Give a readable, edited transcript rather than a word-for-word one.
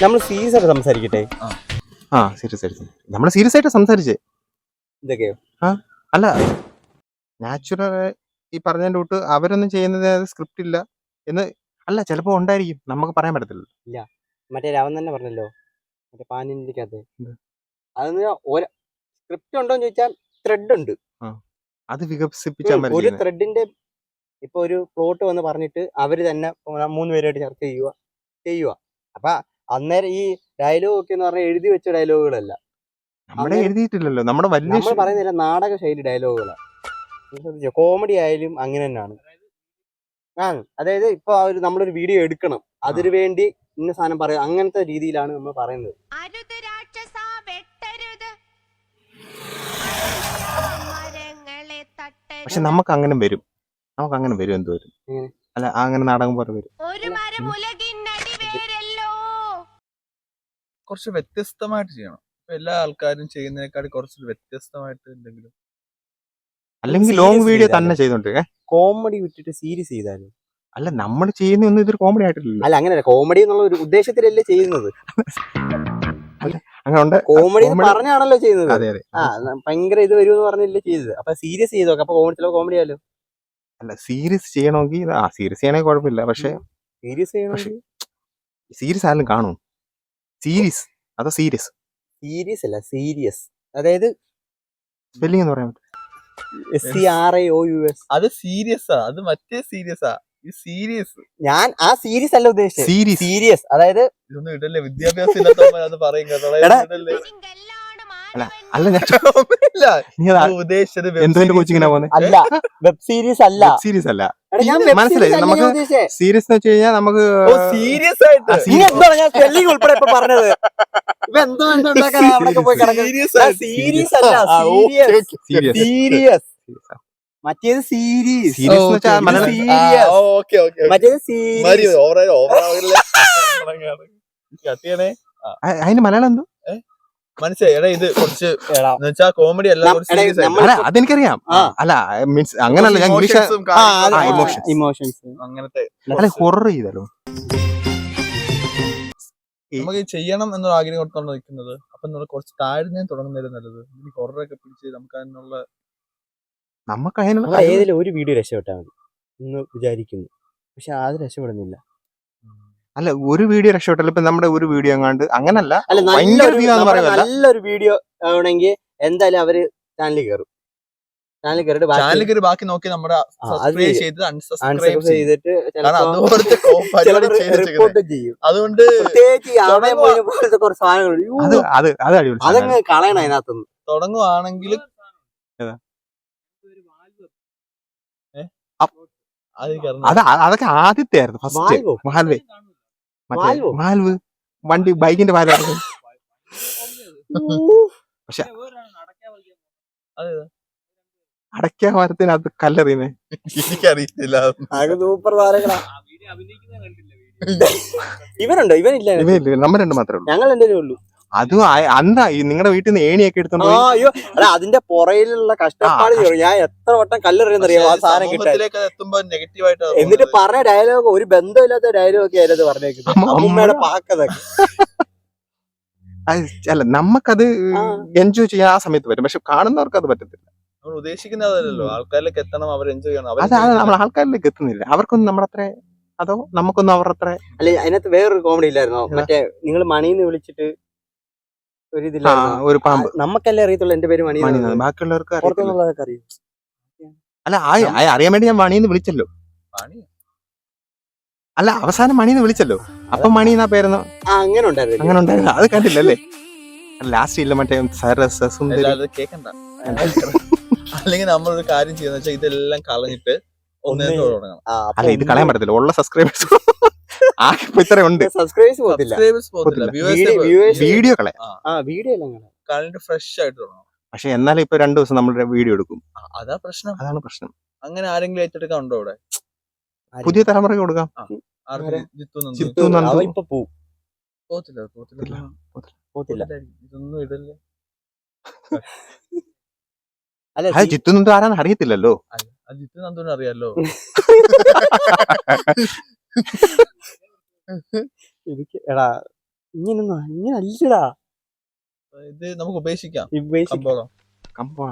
നമ്മൾ സീരിയസ് ആയിട്ട് സംസാരിക്കട്ടെ. സീരിയസ് ആയിട്ട് നമ്മൾ സീരിയസ് ആയിട്ട് സംസാരിച്ചേ ഇതൊക്കെയോ? അല്ല, നാച്ചുറൽ ഈ പറഞ്ഞതിന്റെ കൂട്ട് അവരൊന്നും ചെയ്യുന്നത് സ്ക്രിപ്റ്റ് ഇല്ല എന്ന് അല്ല, ചിലപ്പോ ഉണ്ടായിരിക്കും, നമുക്ക് പറയാൻ പറ്റത്തില്ല. ഇല്ല, മറ്റേ രാവൻ തന്നെ പറഞ്ഞല്ലോ, മറ്റേ പാനിന്ത്യക്കകത്ത് അതെന്ന് ഒരു സ്ക്രിപ്റ്റ് ഉണ്ടോന്ന് ചോദിച്ചാൽ ത്രെഡ് ഉണ്ട്. അത് വികസിപ്പിച്ചാൽ ഒരു ത്രെഡിന്റെ ഇപ്പൊ ഒരു പ്ലോട്ട് വന്ന് പറഞ്ഞിട്ട് അവര് തന്നെ 3 പേരായിട്ട് ചർച്ച ചെയ്യുക. അപ്പൊ അന്നേരം ഈ ഡയലോഗ് ഒക്കെ എന്ന് പറഞ്ഞാൽ എഴുതി വെച്ച ഡയലോഗുകളല്ല, നമ്മുടെ എഴുതിയിട്ടില്ലല്ലോ, നമ്മൾ പറയുന്നില്ല, നാടക ശൈലി ഡയലോഗുകളാണ്. കോമഡി ആയാലും അങ്ങനെ തന്നെയാണ്. അതായത് ഇപ്പൊ നമ്മളൊരു വീഡിയോ എടുക്കണം, അതിനു വേണ്ടി ഇന്ന സാധനം പറയാം, അങ്ങനത്തെ രീതിയിലാണ് നമ്മൾ പറയുന്നത്. പക്ഷെ നമുക്ക് അങ്ങനെ വരും, എന്ത് വരും? അല്ല, അങ്ങനെ നാടകം പോലെ വരും. കുറച്ച് വ്യത്യസ്തമായിട്ട് ചെയ്യണം. എല്ലാ ആൾക്കാരും ചെയ്യുന്നതിനേക്കാൾ കുറച്ച് വ്യത്യസ്തമായിട്ട് എന്തെങ്കിലും. അല്ലെങ്കിൽ ലോങ് വീഡിയോ തന്നെ ചെയ്തോണ്ട് കോമഡി വിട്ടിട്ട് സീരീസ് ചെയ്താലും. അല്ല, നമ്മൾ ചെയ്യുന്ന ഒന്നും ഇതൊരു കോമഡി ആയിട്ടില്ലല്ലോ. അല്ല, അങ്ങനെയല്ല, കോമഡി എന്നുള്ള ഒരു ഉദ്ദേശത്തിലല്ലേ ചെയ്യുന്നത്. അങ്ങനെ കോമഡി പറഞ്ഞാണല്ലോ ചെയ്യുന്നത്. അതെ അതെ, ഭയങ്കര ഇത് വരുമെന്ന് പറഞ്ഞല്ലേ ചെയ്തത്. അപ്പൊ സീരിയസ് ചെയ്തോ, അപ്പൊ കോമഡി ആയാലോ. അല്ല, സീരിയസ് ചെയ്യണമെങ്കിൽ സീരിയസ് ചെയ്യണമെങ്കിൽ കുഴപ്പമില്ല. പക്ഷെ സീരിയസ് ആയാലും കാണും. സീരീസ് അതോ സീരിയസ്? സീരിയസ് അല്ല, സീരിയസ്. അതായത് സ്പെല്ലിംഗ് എന്ന് പറയാൻ SERIOUS. അത് സീരിയസാ, അത് മറ്റേ സീരിയസാ. ഈ സീരിയസ് ഞാൻ ആ സീരീസ് അല്ല ഉദ്ദേശിച്ചത്, സീരിയസ്. അതായത് ഇതൊന്നും ഇടല്ലേ, വിദ്യാഭ്യാസം ഇല്ലാത്തവന്മാരത് പറയും കേട്ടോ. അല്ല, ഞാൻ ഉദ്ദേശിച്ചത് കോച്ചിങ്ങിനാ പോകുന്നത്. അല്ല, വെബ് സീരീസ് അല്ല, സീരീസ് അല്ല. മനസ്സിലായി. നമുക്ക് സീരിയസ് എന്ന് വെച്ച് കഴിഞ്ഞാൽ നമുക്ക് സീരിയസ് ആയിട്ട് സ്പെല്ലിംഗ് ഉൾപ്പെടെ ഇപ്പൊ പറഞ്ഞത് സീരീസ് അല്ല, സീരിയസ്. മറ്റേത് സീരീസ്, മറ്റേത് അതിന് മലയാളം എന്തോ മനസ്സിലായി. ഇത് കുറച്ച് കോമഡി അല്ല, അതെനിക്കറിയാം. അല്ല, മീൻസ് അങ്ങനല്ല, ഞാൻ ഇമോഷൻസ് അങ്ങനത്തെ. ഹൊറർ ചെയ്താലോ? നമുക്ക് ചെയ്യണം എന്നൊരു ആഗ്രഹം കൊടുത്താണ് നിൽക്കുന്നത്. അപ്പൊ നമ്മൾ കുറച്ച് താഴ്ന്നേ തുടങ്ങുന്നതായിരുന്നു നല്ലത്. ഈ ഹൊററൊക്കെ പിടിച്ച് നമുക്ക് അതിനുള്ള ഏതെങ്കിലും ഒരു വീഡിയോ രക്ഷപ്പെട്ടാൽ മതി എന്ന് വിചാരിക്കുന്നു. പക്ഷെ അത് രക്ഷപ്പെടുന്നില്ല. അല്ല, ഒരു വീഡിയോ രക്ഷപ്പെട്ടല്ലോ. ഇപ്പൊ നമ്മുടെ ഒരു വീഡിയോ എങ്ങാണ്ട് അങ്ങനല്ല, നല്ലൊരു വീഡിയോ ആണെങ്കിൽ എന്തായാലും അവര് ചാനലിൽ കയറും. ചാനലിൽ കയറി ബാക്കി നോക്കി നമ്മുടെ അൺസബ്സ്ക്രൈബ് ചെയ്തിട്ട് റിപ്പോർട്ട് ചെയ്യും. അതുകൊണ്ട് പോലത്തെ കുറച്ച് സാധനങ്ങൾ അതങ്ങ് കളയണം അതിനകത്തുനിന്ന്. തുടങ്ങുവാണെങ്കിൽ അതൊക്കെ ആദ്യത്തെ ആയിരുന്നു. ഫസ്റ്റ് മാൽവ് വണ്ടി ബൈക്കിന്റെ പാലായിരുന്നു. പക്ഷെ അടയ്ക്കാ മരത്തിനകത്ത് കല്ലെറിയുന്നേ എനിക്കറിയത്തില്ല. സൂപ്പർ താരങ്ങളാ. ഇവനുണ്ടോ? ഇവനില്ല, നമ്മൾ രണ്ട് മാത്രമേ ഉള്ളൂ. ഞങ്ങൾ രണ്ടേ ഉള്ളൂ. അതും അന്താ നിങ്ങളുടെ വീട്ടിൽ നിന്ന് ഏണിയൊക്കെ എടുത്തോണ്ട് അയ്യോ, അല്ല, അതിന്റെ പുറയിലുള്ള കഷ്ടപ്പാട് ഞാൻ എത്ര വട്ടം കല്ലെറിയെന്നറിയാം ആ സാധനം കിട്ടാൻ. എന്നിട്ട് പറഞ്ഞ ഡയലോഗ് ഒരു ബന്ധമില്ലാത്ത ഡയലോഗ് ഒക്കെ ആയിരുന്നു പറഞ്ഞേക്കുന്നത്. അമ്മൂമ്മയുടെ പാക്കതൊക്കെ. അല്ല, നമുക്കത് എൻജോയ് ചെയ്യാൻ ആ സമയത്ത് പറ്റും, പക്ഷെ കാണുന്നവർക്ക് അത് പറ്റത്തില്ല. നമ്മൾ ഉദ്ദേശിക്കുന്നതല്ലോ, ആൾക്കാരിലേക്ക് എത്തണം, അവർ എൻജോയ് ചെയ്യണം. അതാണ് നമ്മൾ ആൾക്കാരിലേക്ക് എത്തുന്നില്ല. അവർക്കൊന്നും നമ്മുടെ അത്ര, അതോ നമുക്കൊന്നും അവർ അത്ര. അല്ല, അതിനകത്ത് വേറൊരു കോമഡി ഇല്ലായിരുന്നോ? മറ്റേ നിങ്ങൾ മണിന്ന് വിളിച്ചിട്ട് ഒരു പാമ്പ്. നമുക്കല്ലേ അറിയത്തുള്ളൂ എന്റെ പേര് മണി, ബാക്കിയുള്ളവർക്ക് അറിയും. അല്ല, അറിയാൻ വേണ്ടി ഞാൻ മണിന്ന് വിളിച്ചല്ലോ. അല്ല, അവസാനം മണിന്ന് വിളിച്ചല്ലോ, അപ്പൊ മണി എന്നാ പേരുന്നു. അങ്ങനെ ഉണ്ടായിരുന്നു. അത് കണ്ടില്ലല്ലേ? ലാസ്റ്റ് ഇല്ല, മറ്റേ കേക്കണ്ട. അല്ലെങ്കിൽ നമ്മളൊരു കാര്യം ചെയ്യുന്ന വെച്ചാൽ ഇതെല്ലാം കളഞ്ഞിട്ട് അല്ല, ഇത് കളയാൻ പറ്റത്തില്ല. ഉള്ള സബ്സ്ക്രൈബേഴ്സ് ഇത്ര ഉണ്ട്. വീഡിയോ കളഞ്ഞിട്ട് ഫ്രഷ് ആയിട്ട് തുടങ്ങണം. പക്ഷെ എന്നാലും ഇപ്പൊ 2 ദിവസം നമ്മൾ വീഡിയോ എടുക്കും. അതാണ് പ്രശ്നം. അങ്ങനെ ആരെങ്കിലും ഏറ്റെടുക്കാൻ ഉണ്ടോ ഇവിടെ? പുതിയ തലമുറയ്ക്ക് കൊടുക്കാം. പോത്തില്ല. ഇതൊന്നും ഇടല്ലേ. അല്ല അത് ജിത്തുനന്ദു ആരാന്ന് അറിയത്തില്ലല്ലോ. അജിത്ത് നന്ദുവിനെ അറിയാലോ. എനിക്ക് എടാ ഇങ്ങനെ അല്ലടാ. ഇത് നമുക്ക് ഉപേക്ഷിക്കാം. ഉപേക്ഷിക്കാം. കമ്പോളം കമ്പോള